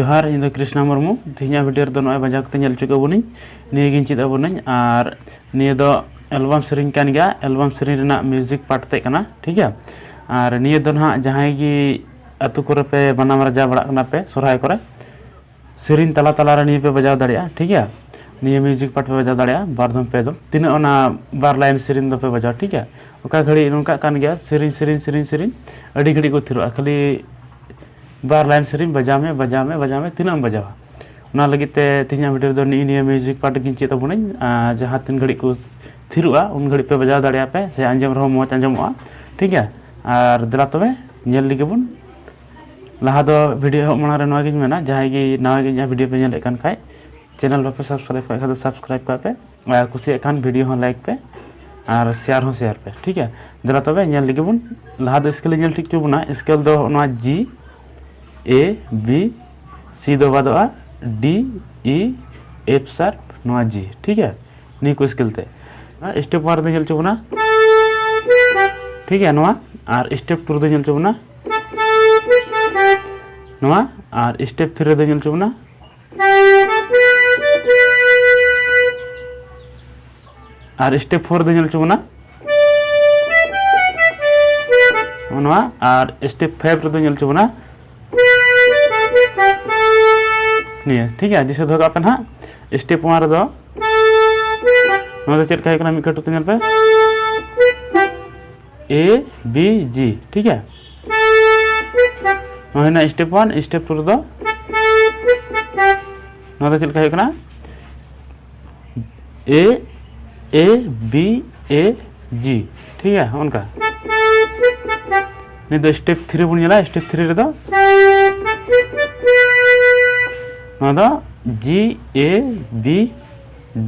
जोहार इन कृष्णा मुर्मू तेहना वीडियो रे नय बजा कते नेल चुके बनी निये चेद अबोनी और निये दो एल्बम सेरिंग कान गया एल्बम सेरिंग रेना म्यूजिक पार्ट ते कना ठीक है। और निये दो ना जहां गी अतु करे पे बनाम राजा बड़ा कना पे सोरहाय करे सेरिंग तला तला रे निये पे बजाव दाड़िया ठीक है। निये म्यूजिक पार्ट पे बजाव दाड़िया बार दम पे दो तीन ओना बार लाइन सेरिंग दो पे बजाव ठीक है। ओका घड़ी नोका कान गया सेरिंग सेरिंग सेरिंग सेरिंग अड़ी घड़ी को थिरो खाली बार लाइन सेरिंग बजा में तीन बजावा ना लगते तीन वीडियो दो निये म्यूजिक पार्ट गिन चेद अबोनी जहां तीन घड़ी को थिरुआ उन घड़ी पे बजाव दाड़िया पे से आंजम रहो मौज आंजमोआ ठीक है। और दिला तबे नेल लिगेबुन लहा दो वीडियो माना रे नवा गिन मेना जहां गी नवा गिन वीडियो पे नेल एकान खाय चैनल पे सब्सक्राइब कर खादो सब्सक्राइब का पे और कुसी एकान वीडियो हो लाइक पे और शेयर पे ठीक है। दिला तबे नेल लिगेबुन लहा दो स्केल नेल ठीक चुबना स्केल दो नवा जी ए बी सी दो बादोआ डी ई एफ शार्प नवा जी ठीक है। नी को स्केल ते स्टेप 1 दो नेल चुबना ठीक है नवा और स्टेप 2 दो नेल चुबना नवा और स्टेप 3 दो नेल चुबना और स्टेप 4 दो नेल चुबना नवा और स्टेप 5 दो नेल चुबना नहीं ठीक है। जिसे धोगा पे ना स्टेप 1 दो चेक का मिकटू तेल पे ए बी जी ठीक है। स्टेप 1 स्टेप 2 दो चेक का ए बी ए जी ठीक है। उनका नहीं दो स्टेप 3 बन नेला स्टेप 3 रे दो जी ए बी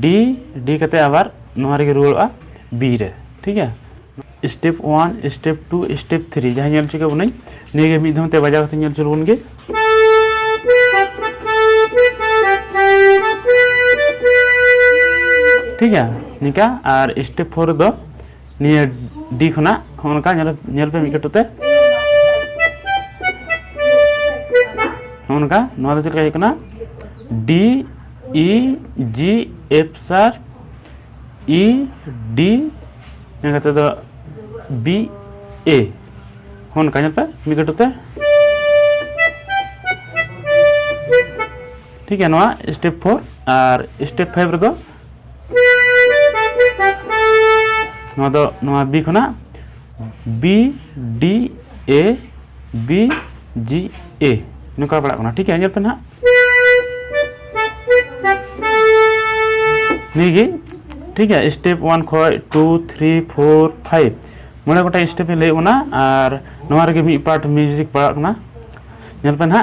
डी डी कते आबार नोहारे रुआ बी रे ठीक है। स्टेप 1 स्टेप 2 स्टेप 3 जहां नेल चुके बनी निये मिद धमते बजा कते नेल चलबन गे ठीक है निका। और स्टेप 4 दो निये डी खना उनका नेल पे मिकटते उनका नोआ दो चलका एकना डी ई जी एफ शार्प ई डी नेगते दो बी ए उनका नेल पे मिकटते ठीक है। नोआ स्टेप 4 और स्टेप 5 रे दो नोआ बी खना बी डी ए बी जी ए नुका पड़ा कना ठीक है। नेल पे ना निगे ठीक है। स्टेप 1 खो 2 3 4 5 मोड़े गोटा स्टेप ले ओना और नोआ रे मी पार्ट म्यूजिक पड़ा कना नेल पे ना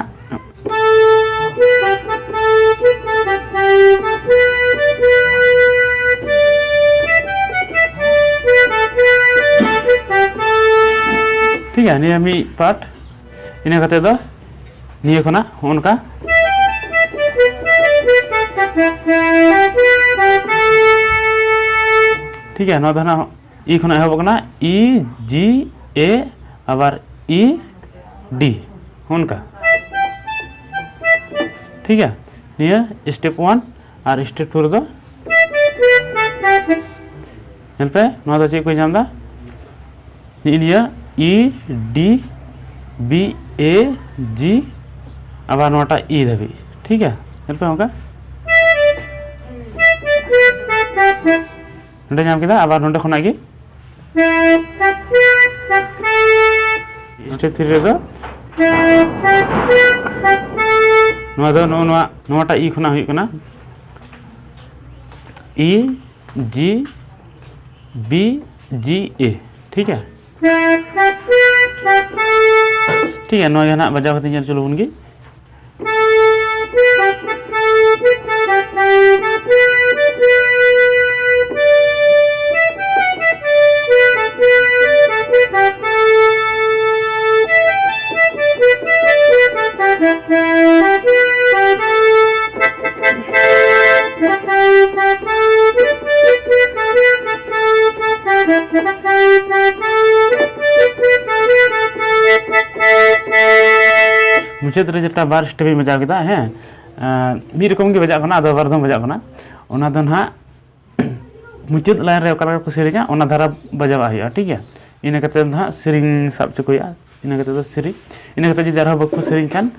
ठीक है। निये मी पार्ट इना कते दो निये खना उनका ठीक है। नोआ दो ना ई खना एहब कना ई जी ए आबार ई डी उनका ठीक है। निये स्टेप 1 और स्टेप 2 दो नेल पे नोआ दो चे को जामदा निये ई डी बी ए जी आबार नोटा ई धाबी ठीक है। नेल पे उनका नोडे नाम किदा आबार नोडे खना गी स्टेप 3 रे दो नोआ दो नोटा ई खना हुई कना ई जी बी जी ए ठीक है ठीक है। नोआ ना बजाव कते नेल चलो बनगी मुचाद रे जेटा बार स्टेप बजा केदा हैं मिद रकम गे बजा कना आदो बार दम बजा कना ओना दो ना मुचाद लाइन रे ओकरा को सेरेजा ओना धारा बजावा हुआ ठीक है इन कते ना सेरिंग सब चकोया इन कते दो सेरिंग इन कते जे जारहा बको सेरिंग खान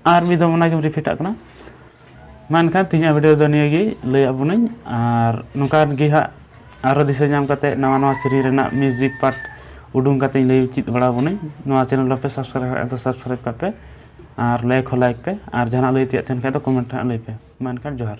आर मी दम ओना गे रिपीट आकना मानखान तिना वीडियो दो निये गे लय आबुनኝ आर नोकान गे हा आरो दिशा नाम कते नवा नवा सेरिंग रेना म्यूजिक पार्ट उडुंग कते लय चित बड़ा बुनኝ नवा चैनल पे सब्सक्राइब करपे और लाइक पे और जहां लय तिया थेन का तो कमेंट लय पे मानखान जोहार।